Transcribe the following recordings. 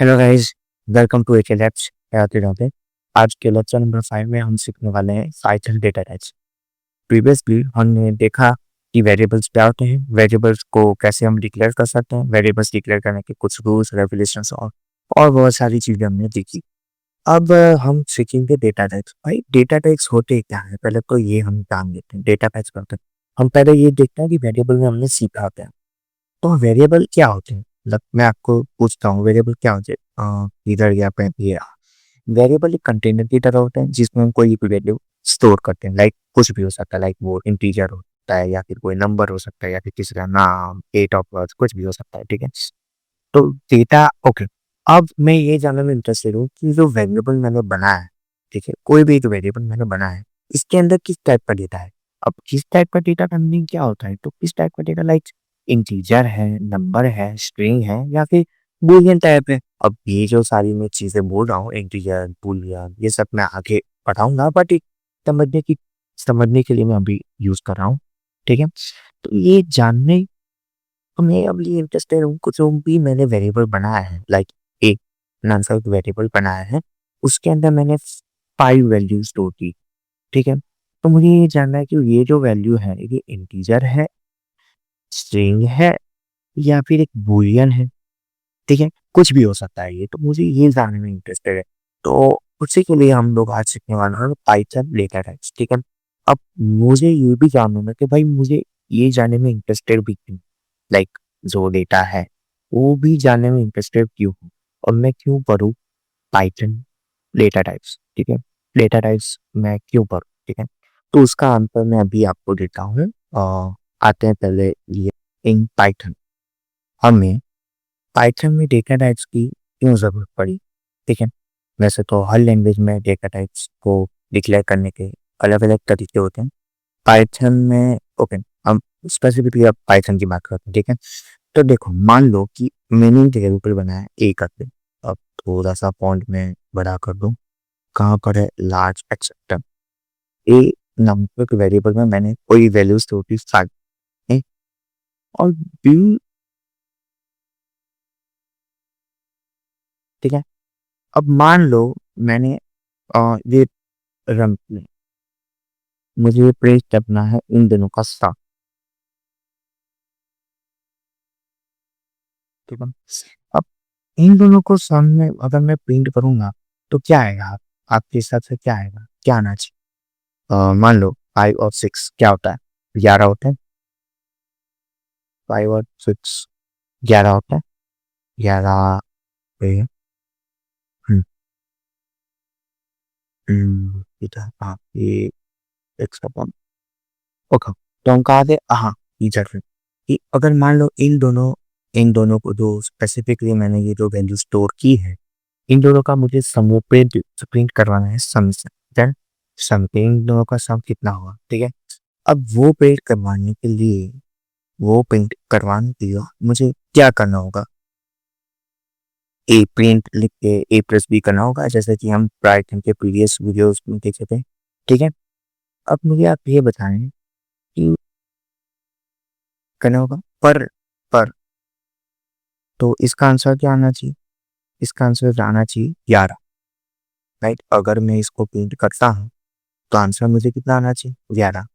Hello guys, welcome to AK labs. पे आज के लेक्चर नंबर 5 में हम सीखने वाले हैं पाइथन डेटा टाइप्स। प्रीवियसली हमने देखा कि वेरिएबल्स क्या होते हैं, वेरिएबल्स को कैसे हम डिक्लेयर कर सकते हैं, वेरिएबल्स डिक्लेयर करने के कुछ रूल्स रेगुलेशंस और बहुत सारी चीज़ें हमने देखी। अब हम सीखेंगे डेटा टाइप्स। भाई डेटा टाइप्स होते क्या है, पहले तो ये हम जान लेते हैं। डेटा टाइप्स करते हैं, हम पहले ये देखते हैं कि वेरिएबल में हमने सीखा क्या। तो वेरिएबल क्या होते हैं, मतलब मैं आपको पूछता हूँ वेरिएबल क्या होते हैं। इधर या पे ये वेरिएबल एक कंटेनर की तरह होते हैं जिसमें हम कोई भी वैल्यू स्टोर करते हैं। लाइक कुछ भी हो सकता है, लाइक वो इंटीजर होता है या फिर कोई नंबर हो सकता है या फिर किसी का नाम, डेट ऑफ बर्थ, कुछ भी हो सकता है। ठीक है, तो डेटा ओके। अब मैं ये जानने में इंटरेस्टेड हूँ कि जो वेरिएबल मैंने बनाया है, ठीक है, कोई भी एक वेरिएबल मैंने बनाया है, इसके अंदर किस टाइप का डेटा है। अब किस टाइप का डेटा का मीनिंग क्या होता है, तो किस टाइप का डेटा, लाइक इंटीजर है, नंबर है, स्ट्रिंग है या फिर बूलियन टाइप है। अब ये जो सारी मैं चीजें बोल रहा हूँ, इंटीजर, बूलियन, ये सब मैं आगे पढ़ाऊंगा, बट समझने की समझने के लिए मैं अभी यूज कर रहा हूँ। ठीक है, तो ये जानने तो मैं अब ये इंटरेस्टेड हूँ, कुछ जो भी मैंने वेरिएबल बनाया है, लाइक एक आंसर वेरिएबल बनाया है, उसके अंदर मैंने 5 वैल्यू स्टोर की। ठीक है, तो मुझे ये जानना है कि ये जो वैल्यू है ये इंटीजर है, स्ट्रिंग है या फिर एक बूलियन है। ठीक है, कुछ भी हो सकता है ये, तो मुझे ये जानने में इंटरेस्टेड है। तो उसी के लिए हम लोग आज सीखने वाले हैं पाइथन डेटा टाइप्स। ठीक है, अब मुझे ये भी जानना है कि भाई मुझे ये जानने में इंटरेस्टेड भी क्यों, लाइक जो डेटा है वो भी जानने में इंटरेस्टेड क्यों हूँ और मैं क्यों पढ़ूँ पाइथन डेटा टाइप्स। ठीक है, डेटा टाइप्स मैं क्यों पढ़ूँ। ठीक है, तो उसका आंसर मैं अभी आपको देता हूँ। आते हैं पहले ये इन पाइथन, हमें पाइथन में डेटा टाइप्स की क्यों ज़रूरत पड़ी। ठीक है, वैसे तो हर लैंग्वेज में डेटा टाइप्स को डिक्लेयर करने के अलग अलग तरीके होते हैं। पाइथन में ओके, हम स्पेसिफिकली अब पाइथन की बात करते हैं। ठीक है, तो देखो मान लो कि मैंने एक वेरिएबल बनाया है ए करके। अब थोड़ा सा फॉन्ट में बड़ा कर दूं, कहाँ पर है लार्ज एक्सेप्टर। ए नामक के वेरिएबल में मैंने कोई वैल्यू स्टोर की 5 और बी। ठीक है, अब मान लो मैंने ये रंग में मुझे प्रेस करना है इन दोनों का साथ। ठीक है, अब इन दोनों को सामने अगर मैं प्रिंट करूंगा तो क्या आएगा, आपके हिसाब से क्या आएगा, क्या आना चाहिए। मान लो 5 और 6 क्या होता है, 11 होता है। 5 और 6 11 होता है। 11 पे इधर हाँ ये एक्स्ट्रा पॉइंट। ओके, तो हम कहा थे हाँ टीचर से कि अगर मान लो इन दोनों को जो स्पेसिफिकली मैंने ये जो वैल्यू स्टोर की है, इन दोनों का मुझे समूह प्रिंट प्रिंट करवाना है सम से। देन सम पे इन दोनों का सम कितना होगा। ठीक है, अब वो प्रिंट करवाने के लिए मुझे क्या करना होगा, ए प्रिंट लिख के ए प्लस बी करना होगा, जैसे कि हम पाइथन के प्रीवियस वीडियोस में देखे थे। ठीक है, अब मुझे आप ये बताएं कि करना होगा पर तो इसका आंसर क्या आना चाहिए, इसका आंसर आना चाहिए 11। राइट, अगर मैं इसको प्रिंट करता हूँ तो आंसर मुझे कितना आना चाहिए, 11।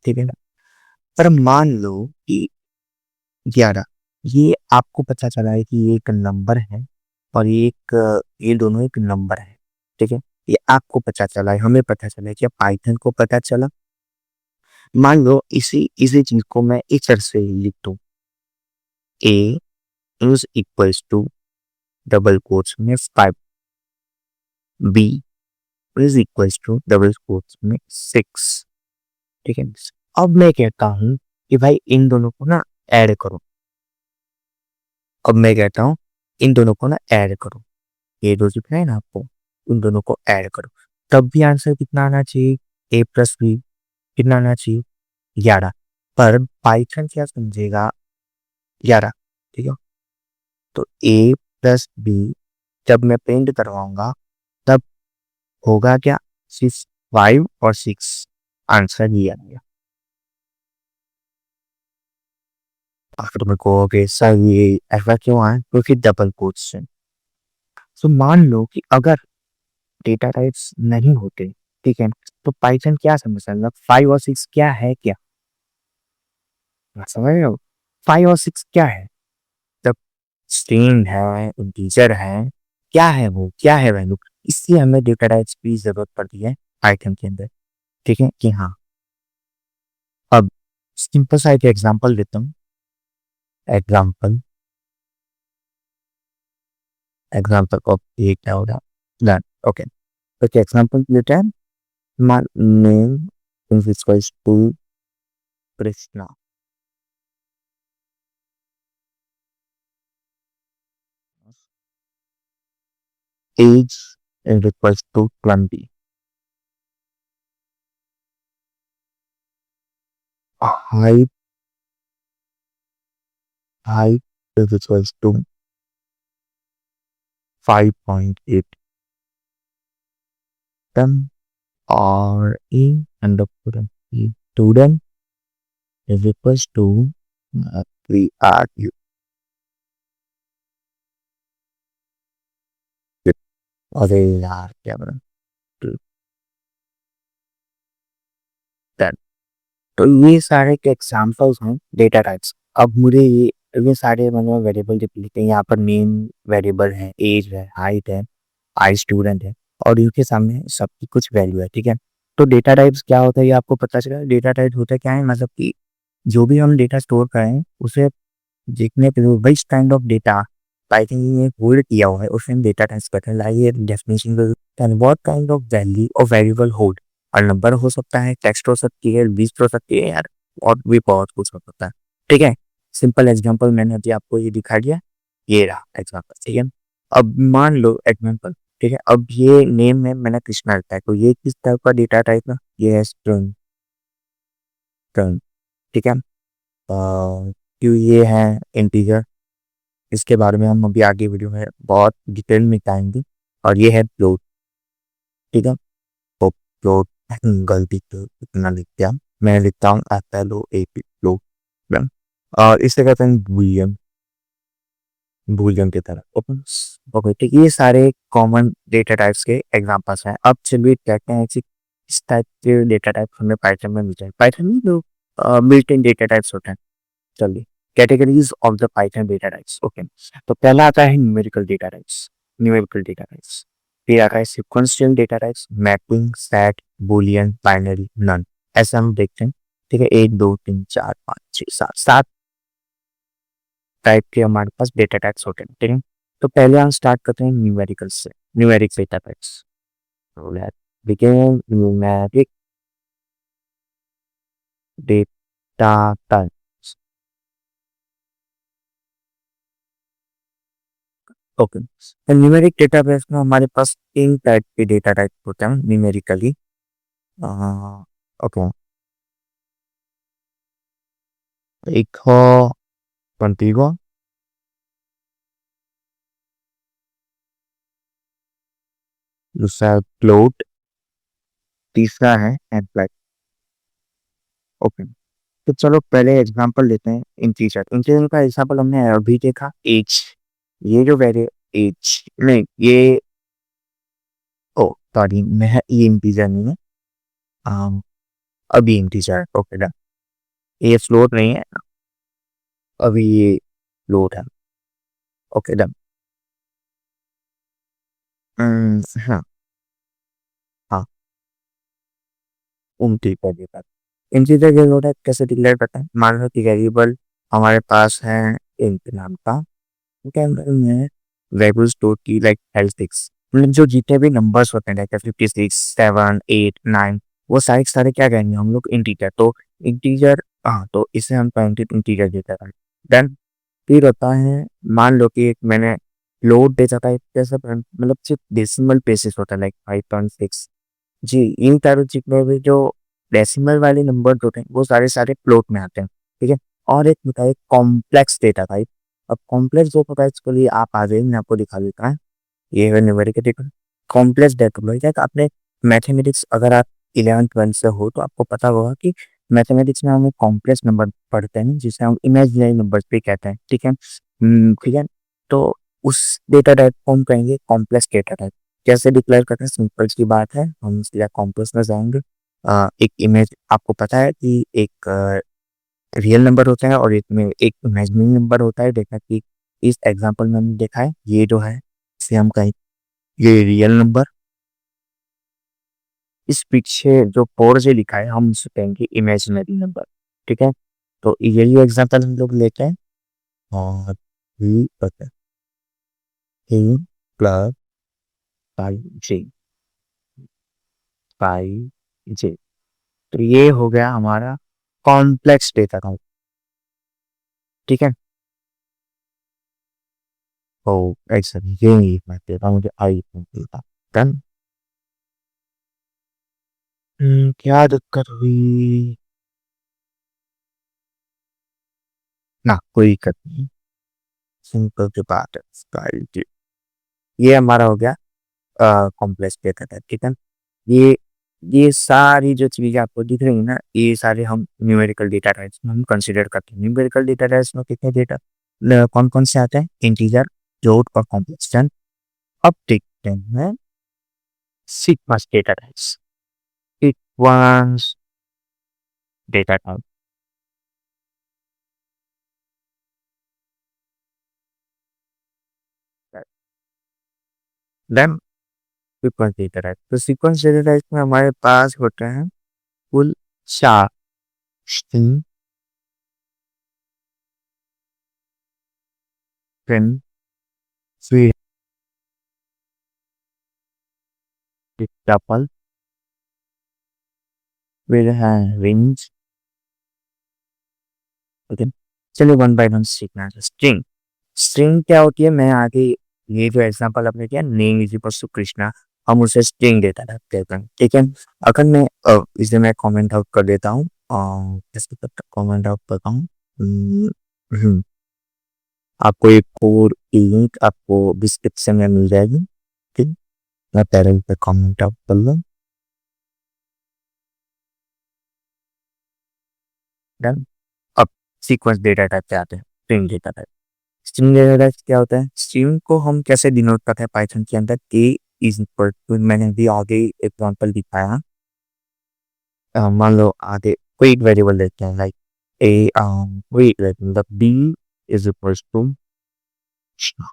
ठीक है ना, पर मान लो कि 11 ये आपको पता चला है कि ये एक नंबर है और ये दोनों एक नंबर है। ठीक है, ये आपको पता चला है, हमें पता चला है, क्या पाइथन को पता चला। मान लो इसी इसी चीज को मैं इस तरह से लिख दूं, A is equals to double quotes में 5, B is equals to double quotes में 6। ठीक है, अब मैं कहता हूं कि भाई इन दोनों को ना ऐड करो। अब मैं कहता हूं इन दोनों को ना ऐड करो, ये दो दिख रहे हैं ना आपको, उन दोनों को ऐड करो, तब भी आंसर कितना आना चाहिए, ए प्लस बी कितना आना चाहिए, 11। पर पाइथन क्या समझेगा, 11। ठीक है, तो ए प्लस बी जब मैं प्रिंट करवाऊंगा तब होगा क्या, 5 और 6, आंसर ये आ गया। आखिर में कहोगे सर ये ऐसा क्यों आया, क्योंकि डबल कोट्स है। सो मान लो कि अगर डेटा टाइप्स नहीं होते, ठीक है, तो पाइथन क्या समझता है, मतलब 5 और 6 क्या है क्या? आप समझ रहे हो? 5 और 6 क्या है? जब स्ट्रिंग है, इंटीजर है, क्या है वो? क्या है वैल्यू? इसलिए हमें डेटा टाइप्स की ज़रूरत पड़ती है पाइथन के अंदर, ठीक है? कि हाँ, अब सिंपल सा एक एग्ज़ाम्पल देता हूँ, एग्ज़ाम्पल एग्ज़ाम्पल ऑफ ये क्या होगा? Done, okay. तो क्या एग्ज़ाम्पल लेते हैं? My name is equals to Krishna. Age is equals to 20. Height height is equals to 5.8. Then RE and the student is equals to 3RU. अरे यार क्या बना? तो ये सारे के एग्जांपल्स हैं डेटा टाइप्स। अब मुझे ये सारे मतलब वेरिएबल जब लिखते हैं, यहाँ पर मेन वेरिएबल है, एज है, हाइट है, आई स्टूडेंट है, और इनके सामने सबकी कुछ वैल्यू है, ठीक है। तो डेटा टाइप्स क्या होता है ये आपको पता चला। डेटा टाइप होता क्या है, मतलब कि जो भी हम डेटा स्टोर करें उसे जितने which kind of data Python ने होल्ड किया हुआ है उसे हम डेटा टाइप्स कहते हैं। Like definition what kind of value और वेरिएबल होल्ड, और नंबर हो सकता है, टेक्स्ट हो सकती है, लिस्ट हो सकती है यार, और भी बहुत कुछ हो सकता है, ठीक है। सिंपल एग्जांपल मैंने अभी आपको ये दिखा दिया, ये रहा एग्जांपल, ठीक है। अब मान लो एग्जांपल, ठीक है, अब ये नेम में मैंने कृष्णा लिखा है, तो ये किस टाइप का डेटा टाइप है? ये है स्ट्रिंग, ठीक है। क्यों ये है इंटीजर, इसके बारे में हम अभी आगे वीडियो में बहुत डिटेल में बताएंगे। और ये है फ्लोट, ठीक है। तो फ्लोट गलती से इतना लिख दिया, मैं लिखता हूँ FLOAT फ्लोट, और इसे कहते हैं बूलियन, बूलियन की तरह ओपन। ओके, ठीक, ये सारे कॉमन डेटा टाइप्स के एग्जांपल्स हैं। अब चलिए कहते हैं कि इस टाइप के डेटा टाइप हमें पाइथन में मिल जाए। पाइथन में जो बिल्ट इन डेटा टाइप्स होते हैं, चलिए categories of the Python data types, okay. तो पहला आता है numerical data types, numerical data types. फिर आता है sequential data types, mapping, set, boolean, binary, none. ऐसा हम देखते हैं, ठीक है। 1 2 3 4 5 6 7 7 टाइप के हमारे पास डेटा टाइप्स होते हैं, ठीक है। तो पहले हम स्टार्ट करते हैं न्यूमेरिकल से, numeric data types. Begin numeric data types, okay. तो न्यूमेरिक डेटाबेस में हमारे पास 3 टाइप के डेटा टाइप होते हैं न्यूमेरिकली, ओके। एक हो कंटिगुआ, दूसरा है फ्लोट, तीसरा है एम्प्लॉय, ओके। तो चलो पहले एग्जांपल लेते हैं इंटीजर। इंटीजर का एग्जांपल हमने अभी देखा, एज। ये जो वेरी एज नहीं, ये ओ सॉरी, मैं ये इंटीजर नहीं है, अम, अभी इंटीजर, ओके डन। ये फ्लोट नहीं है, अभी ये फ्लोट है, ओके डन। हाँ हाँ, ठीक है, ठीक है। इंटीजर के लोड कैसे डिक्लेयर करते हैं? मान लो कि वेरिएबल हमारे पास है इंट नाम का, ठीक है। में वेरिएबल स्टोर की लाइक हेल्थ सिक्स, मतलब जो जितने भी नंबर्स होते हैं लाइक 56 7 8 9, वो सारे सारे क्या कहेंगे हम लोग? इंटीजर। तो इंटीजर, हाँ, तो इसे हम काउंटेड इंटीजर देते हैं। देन फिर होता है, मान लो कि एक मैंने लोड देता था, कैसे मतलब सिर्फ डेसिमल प्लेसेस होता है लाइक 5.6। जी, इन चारों जितने भी जो डेसिमल वाले नंबर होते हैं वो सारे सारे फ्लोट में आते हैं, ठीक है। और एक होता है कॉम्प्लेक्स डेटा टाइप। अब कॉम्प्लेक्स डेटा टाइप्स के लिए आप आ जाइए, मैं आपको दिखा देता है। ये है numeric data, complex data type. आपने मैथमेटिक्स अगर आप 11th 12th से हो तो आपको पता होगा कि मैथमेटिक्स में हम कॉम्प्लेक्स नंबर पढ़ते हैं जिसे हम इमेजिनरी नंबर भी कहते हैं, ठीक है। ठीक है। तो उस डेटा टाइप को हम कहेंगे कॉम्प्लेक्स डेटा टाइप। कैसे डिक्लेयर करते हैं, सिंपल सी बात है, हम सीधा कॉम्प्लेक्स में जाएंगे। एक इमेज आपको पता है कि एक रियल नंबर होता है और एक में एक इमेजिनरी नंबर होता है। देखा कि इस एग्जांपल में हमने देखा है, ये जो है इसे हम कहें ये रियल नंबर, इस पीछे जो 4 से लिखा है हम उसे कहेंगे इमेजिनरी नंबर। ठीक है, तो यही एग्जांपल हम लोग लेते हैं। और ही पता ही प्लस 5j 5j, तो ये हो गया हमारा कॉम्प्लेक्स डेटा टाइप। ठीक है, तो ऐसा ये मैं देता हूँ, मुझे आई देता डन। क्या दिक्कत हुई ना, कोई दिक्कत नहीं, सिंपल सी बात है। ये हमारा हो गया कॉम्प्लेक्स डेटा टाइप। ठीक है, ये ये सारी जो चीजें आपको दिख रही है ना, ये सारे हम न्यूमेरिकल डेटा टाइप्स में हम कंसीडर करते हैं। न्यूमेरिकल डेटा टाइप्स में कितने डेटा कौन कौन से आते हैं, इंटीजर, फ्लोट और कॉम्प्लेक्स। अब देखते हैं sequence data types. Sequence data type, then sequence data type. तो सीक्वेंस डेटा टाइप में हमारे पास होते हैं कुल 4 स्ट्रिंग, फिर फिर टपल, फिर है रेंज। ओके, चलिए वन बाय वन सीखना है। स्ट्रिंग, स्ट्रिंग क्या होती है, मैं आगे ये जो एग्जांपल आपने किया name is equal to Krishna, हम उसे स्ट्रिंग डेटा टाइप कहते हैं। ठीक है, अगर मैं इसे मैं कमेंट आउट कर देता हूँ, कैसे कमेंट आउट करता हूँ। हम्म, हम्म, आपको एक और लिंक आपको डिस्क्रिप्शन में मिल जाएगी। ठीक, मैं पहले पे कमेंट आउट कर लूँ। डन। अब सीक्वेंस डेटा टाइप पे आते हैं, string data type. String data type क्या होता है, स्ट्रिंग को हम कैसे डिनोट करते हैं पाइथन के अंदर, के इज इक्वल टू, मैंने भी आगे एग्जांपल दिखाया। मान लो आगे कोई एक वेरिएबल लेते हैं, लाइक ए, कोई मतलब B is equal to Krishna.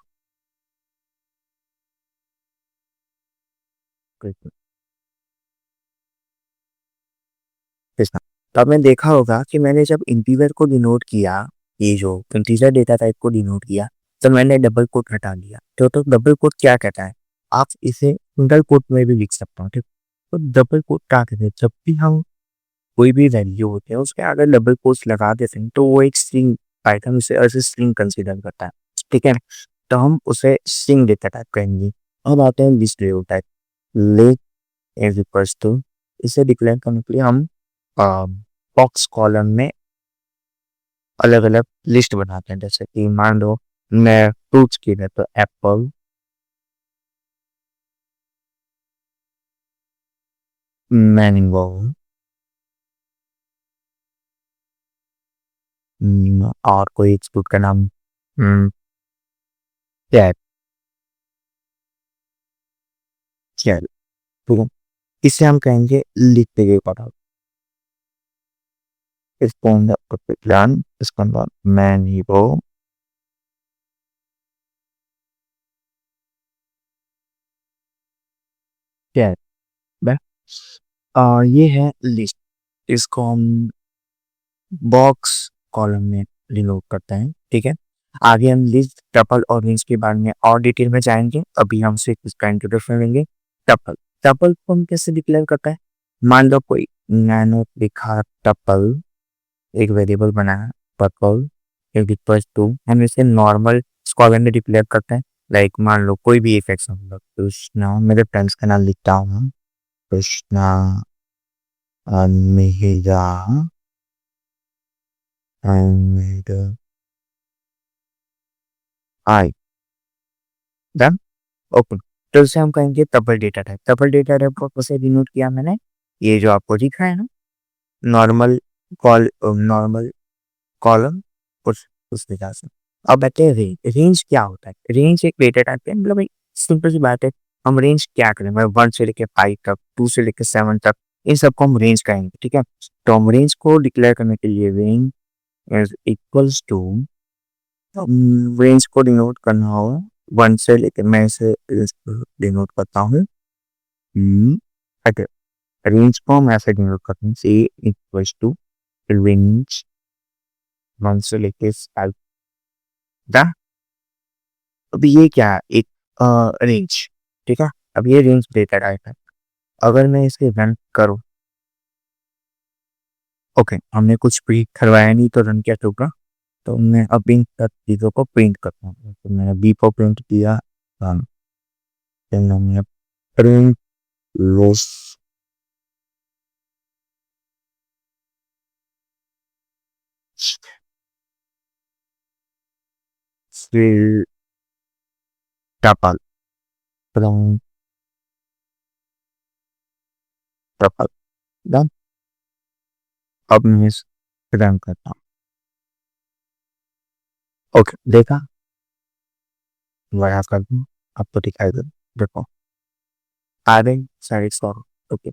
तो आपने देखा होगा कि मैंने जब इंटीजर को डिनोट किया, ये जो इंटीजर डेटा टाइप को डिनोट किया, तो मैंने डबल कोट हटा दिया। तो डबल कोट क्या कहता है, आप इसे सिंगल कोट में भी लिख सकते हो। ठीक, तो डबल कोट क्या कहते हैं, जब भी हम कोई भी वैल्यू होते हैं उसके अगर डबल कोट्स लगा देते हैं तो वो एक स्ट्रिंग, पाइथन उसे एज स्ट्रिंग कंसीडर करता है। ठीक है, तो हम उसे स्ट्रिंग डेटा टाइप कहेंगे। अब आते हैं list data type. Let is equals to, इसे डिक्लेयर करने के लिए हम बॉक्स कॉलम में अलग अलग लिस्ट बनाते हैं। जैसे कि मान लो मैं फ्रूट्स की है तो एप्पल, मैंगो, और कोई एक फ्रूट का नाम कैट, चल, ठीक है, इसे हम कहेंगे लिखते गए पढ़ा। इसको अंदर प्लान, इसके अंदर मैंगो, कैट, बस। और ये है लिस्ट, इसको हम बॉक्स कॉलम में डिनोट करते हैं। ठीक है, आगे हम लिस्ट, टपल और रेंज के बारे में और डिटेल में जाएंगे। अभी हम सिर्फ इसका इंट्रोडक्शन लेंगे। टपल, टपल को हम कैसे डिक्लेयर करते हैं, मान लो कोई मैंने लिखा टपल, एक वेरिएबल बनाया टपल एक इक्वल्स टू, हम इसे नॉर्मल स्क्वायर में डिक्लेयर करते हैं। लाइक मान लो कोई भी एक एग्जांपल, कृष्णा, मेरे फ्रेंड्स का नाम लिखता हूँ, Krishna Mehra and I, done, open. तो इसे हम कहेंगे tuple data type. Tuple data type को कैसे डिनोट किया मैंने, ये जो आपको दिख रहा है ना, नॉर्मल कॉल, नॉर्मल कॉलम, उस तरीके से। अब कहते हैं रेंज। रेंज क्या होता है? रेंज एक डेटा टाइप है, मतलब एक सिंपल सी बात है। हम रेंज क्या करें, मतलब 1 से लेके 5 तक, 2 से लेके 7 तक, इन सबको हम रेंज कहेंगे, ठीक है? तो हम रेंज को डिक्लेयर करने के लिए range is equals to, range को डिनोट करना होगा 1 से लेके, मैं इसे डिनोट करता हूँ। रेंज को हम ऐसे डिनोट करते हैं, सी इक्वल्स टू रेंज 1 से लेके 5 तक। अब ये क्या है? एक रेंज, ठीक है? अब ये रेंज डेटा टाइप है। अगर मैं इसे रन करूँ, ओके, हमने कुछ प्रिंट करवाया नहीं तो रन क्या होगा? तो मैं अब इन सब चीज़ों को प्रिंट करता हूँ। तो मैंने बी को प्रिंट किया, फिर मैंने प्रिंट लॉस, फिर टपल, प्रिंट टपल, डन। अब मैं इसे रन करता हूँ। ओके, देखा? वया कर दूँ, अब तो दिखाई दे, देखो आ रहे सारे सॉल्व। ओके,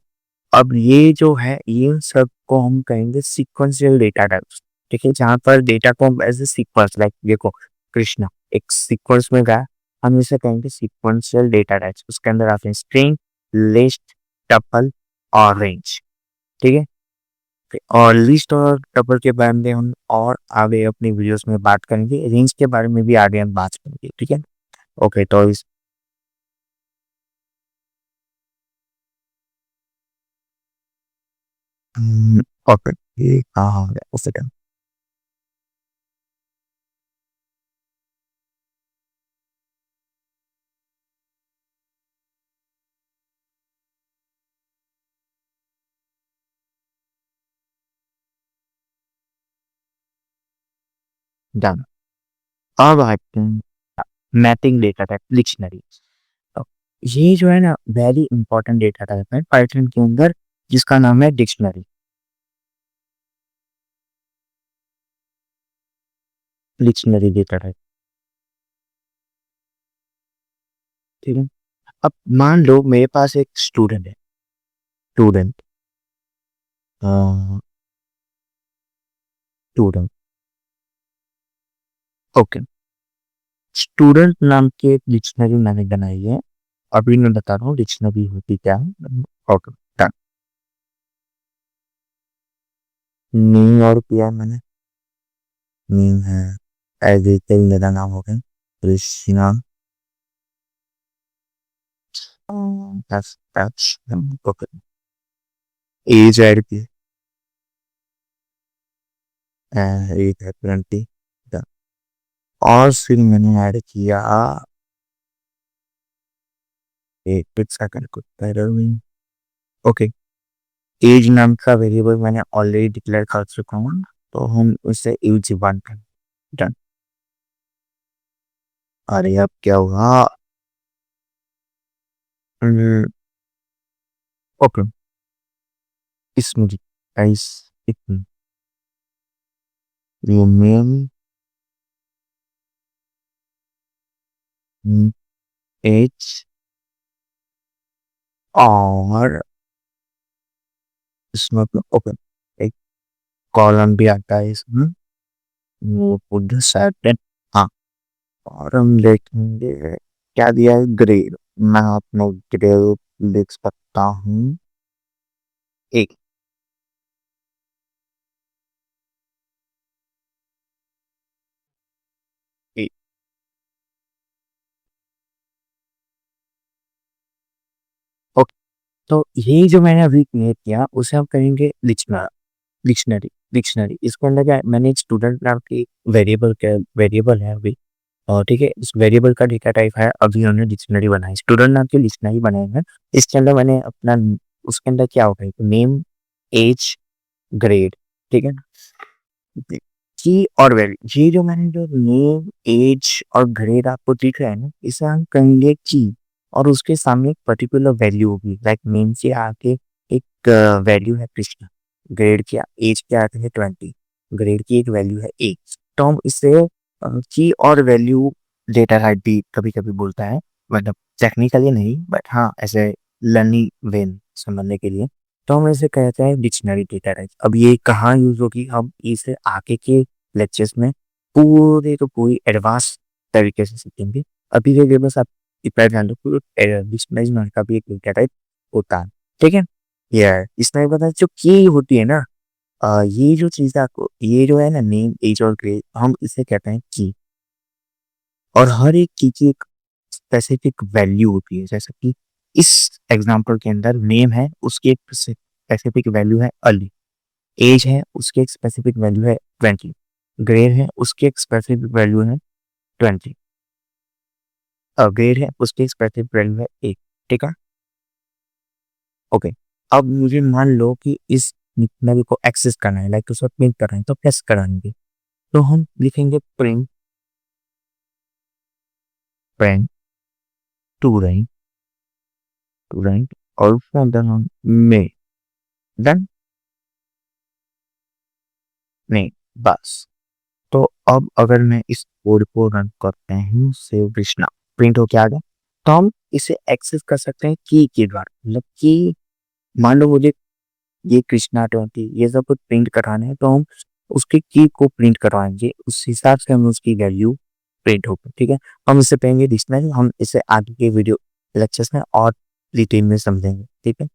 अब ये जो है, ये सब को हम कहेंगे सीक्वेंशियल डेटा टाइप्स, ठीक है? जहाँ पर डेटा को हम एज ए सीक्वेंस, लाइक देखो कृष्णा एक सीक्वेंस में गया, हम इसे कहेंगे सीक्वेंशियल डेटा टाइप्स। उसके अंदर आते हैं स्ट्रिंग, लिस्ट, टपल और रेंज, ठीक है? और लिस्ट और टपल के बारे में हम और आगे अपनी वीडियोस में बात करेंगे। रेंज के बारे में भी आगे हम बात करेंगे, ठीक है? ओके, तो इस ओके, ये कहाँ हो गया उस सेकंड, डन। अब आते हैं मैपिंग डेटा टाइप डिक्शनरी। तो ये जो है ना, वेरी इंपॉर्टेंट डेटा टाइप है पाइथन के अंदर, जिसका नाम है डिक्शनरी। डिक्शनरी डेटा टाइप, ठीक है? अब मान लो मेरे पास एक स्टूडेंट है, स्टूडेंट, स्टूडेंट, ओके, स्टूडेंट नाम की एक डिक्शनरी मैंने बनाई है। अभी मैं बता रहा हूँ डिक्शनरी होती क्या है। Okay, done. नेम और किया मैंने, नेम है एज ए, मेरा नाम हो गया कृष्णा, ओके, एज ऐड की, एज है 20, और फिर मैंने ऐड किया एक सेकंड को, ओके, एज नाम का वेरिएबल मैंने ऑलरेडी डिक्लेयर कर चुका हूँ, तो हम उसे एज वन कर, डन। अरे अब क्या हुआ? ओके, इसमें गाइस, नेम, एज, और इसमें ओके, एक कॉलम भी आता है इसमें, वो खुद सेट, हाँ, और हम देखेंगे क्या दिया है, ग्रेड। मैं अपना ग्रेड लिख सकता हूँ एक, एक, ओके। तो ये जो मैंने अभी क्रिएट किया उसे हम करेंगे डिक्शनरी, डिक्शनरी, डिक्शनरी। इसके अंदर क्या है, मैंने एक स्टूडेंट नाम की वेरिएबल के वेरिएबल है अभी, और ठीक है, इस वेरिएबल का डेटा टाइप है, अभी हमने डिक्शनरी बनाई, स्टूडेंट नाम की डिक्शनरी बनाई है। इसके अंदर मैंने अपना, उसके अंदर क्या होगा, नेम, एज, ग्रेड, ठीक है? की और वैल्यू, ये जो मैंने जो नेम, एज और ग्रेड आपको दिख रहा है ना, इसे हम कहेंगे की, और उसके सामने एक पर्टिकुलर वैल्यू होगी, लाइक नेम से आके एक वैल्यू है कृष्णा, ग्रेड की एज के आके है 20, ग्रेड की एक वैल्यू है 8। तो हम इसे की और वैल्यू डेटा टाइप भी कभी-कभी बोलता है, मतलब टेक्निकली नहीं बट हाँ, ऐसे लर्निंग वे समझने के लिए। तो हम इसे कहते हैं डिक्शनरी डेटा टाइप। अब ये कहाँ यूज़ होगी, हम इसे आगे के लेक्चर्स में पूरे तो पूरी एडवांस तरीके से सीखेंगे। अभी के लिए बस आप इतना ध्यान रखो, डिक्शनरी में का भी एक डेटा टाइप होता है, ठीक है? इसमें पता है जो की होती है ना, ये जो चीज़ है आपको, ये जो है ना नेम, एज और ग्रेड, हम इसे कहते हैं की। और हर एक की एक स्पेसिफिक वैल्यू होती है, जैसे कि इस एग्जांपल के अंदर नेम है, उसकी एक स्पेसिफिक वैल्यू है अली, एज है उसकी एक स्पेसिफिक वैल्यू है 20, ग्रेड है उसकी एक स्पेसिफिक वैल्यू है 20, ग्रेड है उसकी एक स्पेसिफिक वैल्यू है 1, ठीक है? ओके। अब मुझे मान लो कि इस डिक्शनरी को एक्सेस करना है, लाइक उसको प्रिंट करना है, तो कैसे कराएंगे? तो हम लिखेंगे प्रिंट प्रिंट टू रही राइट, और उसके अंदर हम में डन नहीं, बस। तो अब अगर मैं इस कोड को रन करते हैं, सेव कृष्णा प्रिंट होके आ गया। तो हम इसे एक्सेस कर सकते हैं की द्वारा, मतलब कि मान लो मुझे ये कृष्णा 20 ये सब कुछ प्रिंट कराना है, तो हम उसकी की को प्रिंट करवाएंगे, उस हिसाब से हम उसकी वैल्यू प्रिंट होगी, ठीक है? हम इसे पेंगे डिक्शनरी, हम इसे आगे के वीडियो लेक्चर्स में और डिटेल में समझेंगे, ठीक है?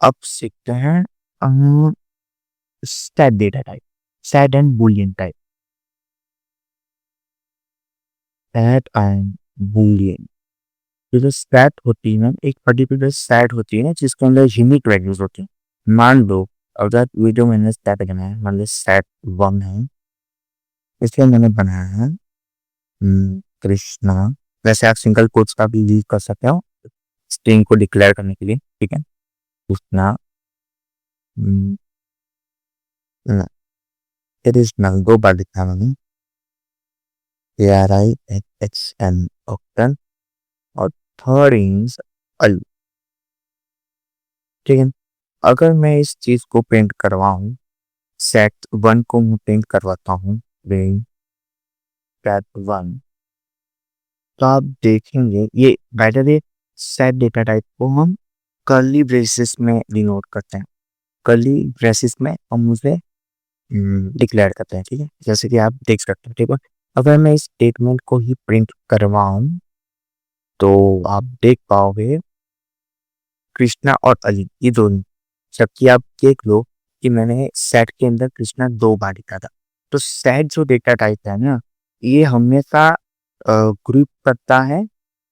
अब सीखते हैं set data type, set and boolean type, set and boolean. ये जो स्टैट होती है ना, एक पर्टिकुलर सैट होती है ना, जिसके अंदर यूनिक वैल्यूज होती हैं। मान लो अगर ये जो मैंने स्टैट बनाया है, मान लो सैट 1 है, इसलिए मैंने बनाया है कृष्णा। वैसे आप सिंगल कोट्स का भी यूज कर सकते हो स्ट्रिंग को डिक्लेयर करने के लिए, ठीक है? कृष्णा इट इज नल, दो बार लिखा मैंने, ARIHN ऑक्टन, और थर्ड इज अल, ठीक है? अगर मैं इस चीज को प्रिंट करवाऊं, सेट 1 को मैं प्रिंट करवाता हूँ, सेट 1, तो आप देखेंगे ये बेटर है। सेट डेटा टाइप को हम कर्ली ब्रेसेस में डिनोट करते हैं, कर्ली ब्रेसेस में हम उसे डिक्लेयर करते हैं, ठीक है? जैसे कि आप देख सकते हैं, ठीक है? अगर मैं इस स्टेटमेंट को ही प्रिंट करवाऊं, तो आप देख पाओगे कृष्णा और अली ये दोनों, जबकि आप देख लो कि मैंने सेट के अंदर कृष्णा 2 बार लिखा था। तो सेट जो डेटा टाइप है ना, ये हमेशा ग्रुप करता है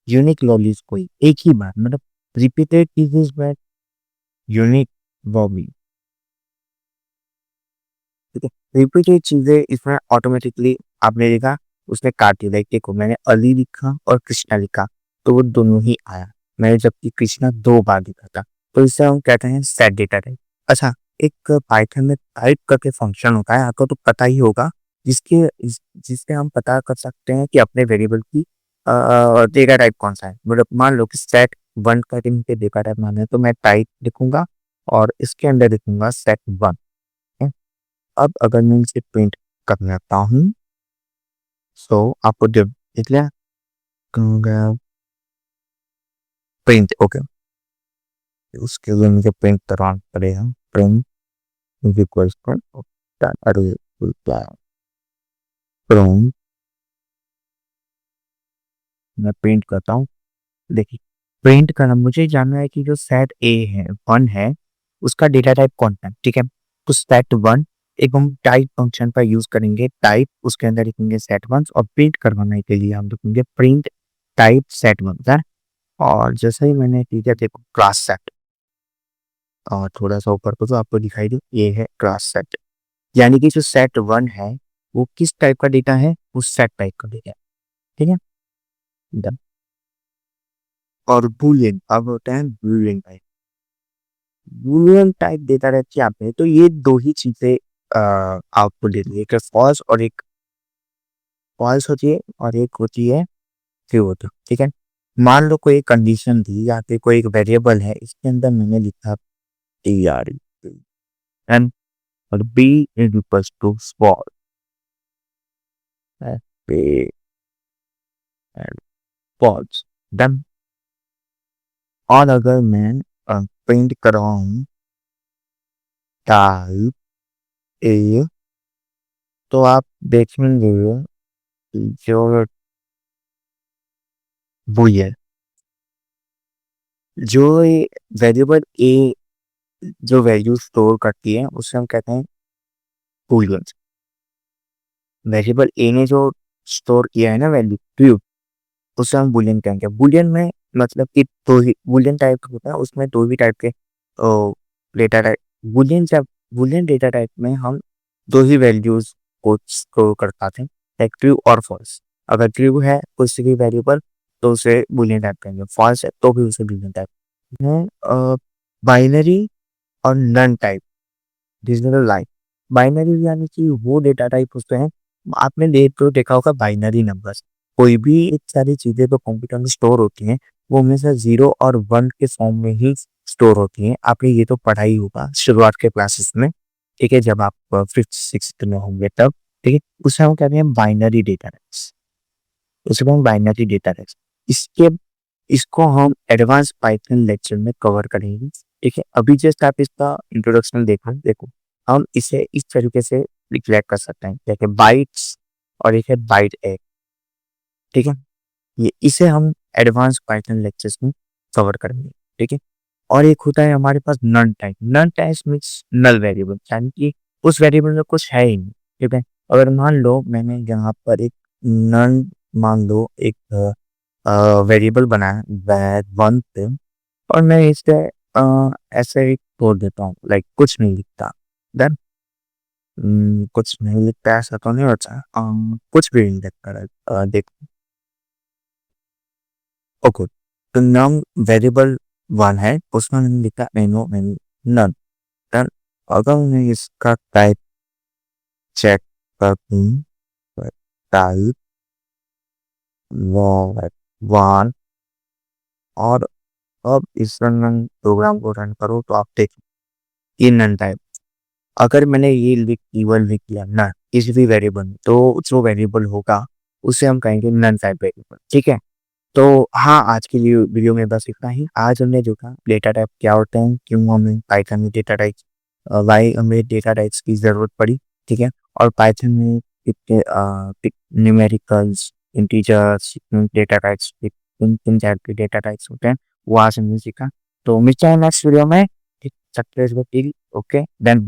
यूनिक वैल्यूज को ही एक ही बार, मतलब रिपीटेड चीजेस में यूनिक वैल्यू, ठीक है? रिपीटेड चीजें इसमें ऑटोमेटिकली आपने देखा, उसने काट दिया, लाइक देखो मैंने अली लिखा और कृष्णा लिखा, तो वो दोनों ही आया। मैंने जबकि कृष्णा 2 बार लिखा था, तो इसे हम कहते हैं सेट डेटा टाइप। अच्छा, एक पाइथन में टाइप करके फंक्शन होता है, आपको तो पता ही होगा, जिससे हम पता कर सकते हैं कि अपने वेरिएबल की डेटा टाइप कौन सा है। मतलब मान लो कि सेट 1 का डेटा टाइप माना है, तो मैं टाइप लिखूंगा और इसके अंदर लिखूंगा सेट 1। अब अगर मैं इसे प्रिंट करता हूँ, सो आपको जब देख लिया प्रिंट, ओके, उसके लिए मुझे प्रिंट करवाना पड़ेगा, प्रिंट इक्वल्स अरे प्रिंट, मैं प्रिंट करता हूँ। देखिए, प्रिंट करना मुझे जानना है कि जो सेट ए है 1 है, उसका डेटा टाइप कौन सा है, ठीक है? तो सेट 1 एक हम टाइप फंक्शन का यूज करेंगे, टाइप उसके अंदर लिखेंगे सेट 1, और प्रिंट करवाने के लिए हम लिखेंगे प्रिंट टाइप सेट 1 है। और जैसे ही मैंने ठीक है देखो क्लास सेट, और थोड़ा सा ऊपर को तो आपको दिखाई दे, ये है क्लास सेट, यानी कि जो सेट 1 है वो किस टाइप का डेटा है, उस सेट टाइप का डेटा है, ठीक है? Done। और बूलियन अब होता है बूलियन टाइप, बूलियन टाइप देता रहती है आपने, तो ये दो ही चीजें आउटपुट देती है, एक फॉल्स और एक फॉल्स होती है, और एक होती है ट्रू होती है, ठीक है? मान लो कोई कंडीशन थी, या फिर कोई एक वेरिएबल है, इसके अंदर मैंने लिखा टी आर एंड और B is equals to small, पे पॉज डन। और अगर मैं प्रिंट करवाऊँ टाइप ए, तो आप देखेंगे जो बूलियन, जो वेरिएबल ए जो वैल्यू स्टोर करती है उसे हम कहते हैं बूलियन। वेरिएबल ए ने जो स्टोर किया है ना वैल्यू ट्रू, उसे हम बूलियन कहेंगे। बूलियन में मतलब कि दो ही बूलियन टाइप होता है, उसमें दो ही टाइप के डेटा टाइप। बूलियन जब बूलियन डेटा टाइप में हम दो ही वैल्यूज को स्टोर कर पाते हैं, लाइक ट्रू और फॉल्स। अगर ट्रू है किसी भी वेरिएबल तो उसे बूलियन टाइप कहेंगे, फॉल्स है तो भी उसे बूलियन टाइप है। बाइनरी और none type, digital line. Binary यानी कि वो डेटा टाइप होते हैं, आपने देखा होगा बाइनरी नंबर्स। कोई भी एक सारी चीजें तो कंप्यूटर में स्टोर होती हैं, वो हमेशा 0 और 1 के फॉर्म में ही स्टोर होती हैं। आपने ये तो पढ़ा ही होगा शुरुआत के क्लासेस में, ठीक है, जब आप 5th 6th में होंगे तब, ठीक है। उसे हम कहते हैं बाइनरी डेटा टाइप्स, उसे हम बाइनरी डेटा टाइप्स। इसके इसको हम एडवांस पाइथन लेक्चर में कवर करेंगे, ठीक है। अभी जस्ट आप इसका इंट्रोडक्शन देखो, हम इसे इस तरीके से डिक्लेयर कर सकते हैं, जैसे बाइट्स और एक है बाइट ए, ठीक है। ये इसे हम एडवांस पाइथन लेक्चर्स में कवर करेंगे, ठीक है। और एक होता है हमारे पास none type. None type means null variable, यानी कि उस वेरिएबल में कुछ है ही नहीं, ठीक है। अगर मान लो मैंने यहाँ पर एक नन, मान लो एक वेरिएबल बनाया var1 पे, और मैं इसे ऐसे ही छोड़ देता हूँ, लाइक कुछ नहीं लिखता, देन कुछ नहीं लिखता ऐसा तो नहीं होता, कुछ भी नहीं लिखता, देख ओके। तो नाम वेरिएबल 1 है, उसमें मैंने लिखा मेनो मेन नन, देन अगर मैं इसका टाइप चेक कर दूँ, टाइप 1, और अब इस रन प्रोग्राम को रन करो तो आप देखिए ये नन टाइप। अगर मैंने ये कीवर्ड लिख दिया ना किसी भी वेरिएबल में, तो जो वेरिएबल होगा उसे हम कहेंगे नन टाइप वेरिएबल, ठीक है। तो हाँ, आज के लिए वीडियो में बस इतना ही। आज हमने देखा डेटा टाइप क्या होते हैं, क्यों हमें पाइथन में डेटा टाइप, वाई हमें डेटा टाइप्स की जरूरत पड़ी, ठीक है। और पाइथन में कितने न्यूमेरिकल्स, इंटीजर्स, डेटा टाइप्स, किन किन टाइप के डेटा टाइप्स होते हैं, वो आज हमने सीखा। तो मिलते हैं नेक्स्ट वीडियो में, ठीक, सक्सेस ओके देन।